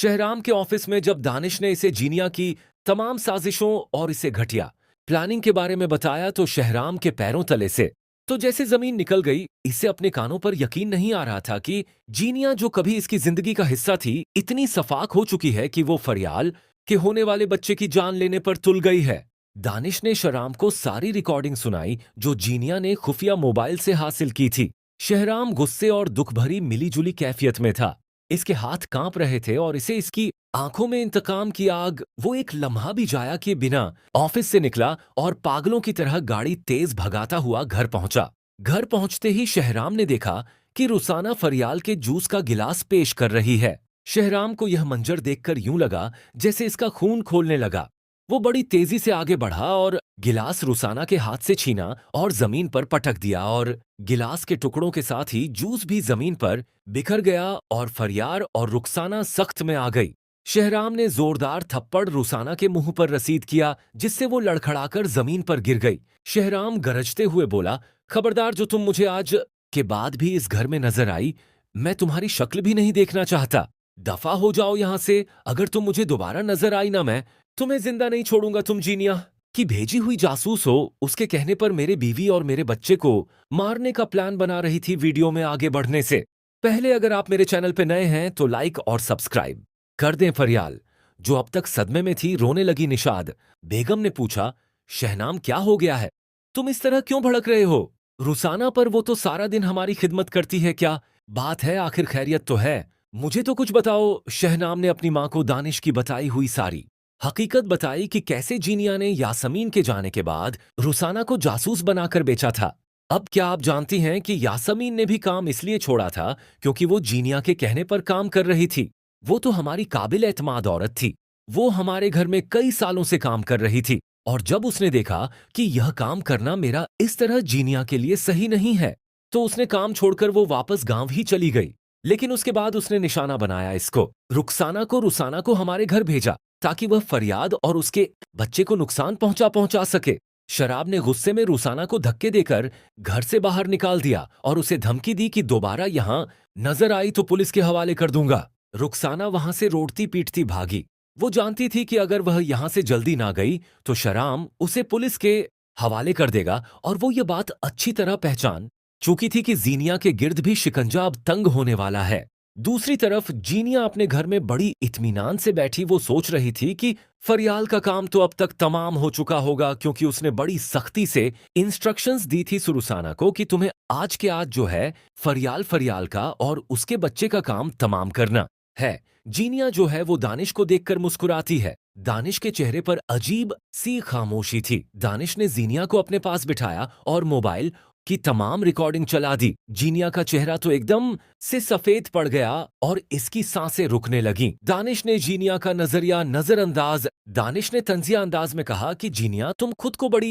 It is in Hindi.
शहराम के ऑफिस में जब दानिश ने इसे जीनिया की तमाम साजिशों और इसे घटिया प्लानिंग के बारे में बताया तो शहराम के पैरों तले से तो जैसे जमीन निकल गई। इसे अपने कानों पर यकीन नहीं आ रहा था कि जीनिया जो कभी इसकी जिंदगी का हिस्सा थी इतनी सफाक हो चुकी है कि वो फरियाल के होने वाले बच्चे की जान लेने पर तुल गई है। दानिश ने शहराम को सारी रिकॉर्डिंग सुनाई जो जीनिया ने खुफिया मोबाइल से हासिल की थी। शहराम गुस्से और दुख भरी मिलीजुली कैफियत में था। इसके हाथ कांप रहे थे और इसे इसकी आंखों में इंतकाम की आग। वो एक लम्हा भी जाया किए बिना ऑफिस से निकला और पागलों की तरह गाड़ी तेज भगाता हुआ घर पहुंचा। घर पहुंचते ही शहराम ने देखा कि रुसाना फरियाल के जूस का गिलास पेश कर रही है। शहराम को यह मंजर देखकर यूं लगा जैसे इसका खून खोलने लगा। वो बड़ी तेजी से आगे बढ़ा और गिलास रुसाना के हाथ से छीना और जमीन पर पटक दिया और गिलास के टुकड़ों के साथ ही जूस भी जमीन पर बिखर गया और फरियार और रुखसाना सख्त में आ गई। शहराम ने जोरदार थप्पड़ रुसाना के मुंह पर रसीद किया जिससे वो लड़खड़ाकर जमीन पर गिर गई। शहराम गरजते हुए बोला, खबरदार, जो तुम मुझे आज के बाद भी इस घर में नजर आई, मैं तुम्हारी शक्ल भी नहीं देखना चाहता। दफा हो जाओ यहां से। अगर तुम मुझे दोबारा नजर आई ना, मैं तुम्हें जिंदा नहीं छोड़ूंगा। तुम जीनिया की भेजी हुई जासूस हो। उसके कहने पर मेरे बीवी और मेरे बच्चे को मारने का प्लान बना रही थी। वीडियो में आगे बढ़ने से पहले अगर आप मेरे चैनल पे नए हैं तो लाइक और सब्सक्राइब कर दें। फरियाल, जो अब तक सदमे में थी, रोने लगी। निषाद बेगम ने पूछा, शहनाम क्या हो गया है? तुम इस तरह क्यों भड़क रहे हो? रुसाना पर वो तो सारा दिन हमारी खिदमत करती है। क्या बात है? आखिर खैरियत तो है? मुझे तो कुछ बताओ। शहनाम ने अपनी मां को दानिश की बताई हुई सारी हकीकत बताई कि कैसे जीनिया ने यासमीन के जाने के बाद रुसाना को जासूस बनाकर बेचा था। अब क्या आप जानती हैं कि यासमीन ने भी काम इसलिए छोड़ा था क्योंकि वो जीनिया के कहने पर काम कर रही थी। वो तो हमारी काबिल एतमाद औरत थी। वो हमारे घर में कई सालों से काम कर रही थी और जब उसने देखा कि यह काम करना मेरा इस तरह जीनिया के लिए सही नहीं है तो उसने काम छोड़कर वो वापस गांव ही चली गई। लेकिन उसके बाद उसने निशाना बनाया इसको, रुखसाना को। रुसाना को हमारे घर भेजा ताकि वह फरियाद और उसके बच्चे को नुकसान पहुंचा सके। शराब ने गुस्से में रुसाना को धक्के देकर घर से बाहर निकाल दिया और उसे धमकी दी कि दोबारा यहां नजर आई तो पुलिस के हवाले कर दूंगा। रुखसाना वहां से रोड़ती पीटती भागी। वो जानती थी कि अगर वह यहां से जल्दी ना गई तो शराम उसे पुलिस के हवाले कर देगा और वो ये बात अच्छी तरह पहचान चुकी थी कि जीनिया के गिर्द भी शिकंजा अब तंग होने वाला है। दूसरी तरफ जीनिया अपने घर में बड़ी इत्मीनान से बैठी। वो सोच रही थी कि फरियाल का काम तो अब तक तमाम हो चुका होगा क्योंकि उसने बड़ी सख्ती से इंस्ट्रक्शंस दी थी सुरुसाना को कि तुम्हें आज के आज जो है फरियाल का और उसके बच्चे का काम तमाम करना है। जीनिया जो है वो दानिश को देखकर मुस्कुराती है। दानिश के चेहरे पर अजीब सी खामोशी थी। दानिश ने जीनिया को अपने पास बिठाया और मोबाइल की तमाम रिकॉर्डिंग चला दी। जीनिया का चेहरा तो एकदम से सफेद पड़ गया और इसकी सांसें रुकने लगीं। दानिश ने जीनिया का नजरिया नजरअंदाज। दानिश ने तंजिया अंदाज में कहा कि जीनिया, तुम खुद को बड़ी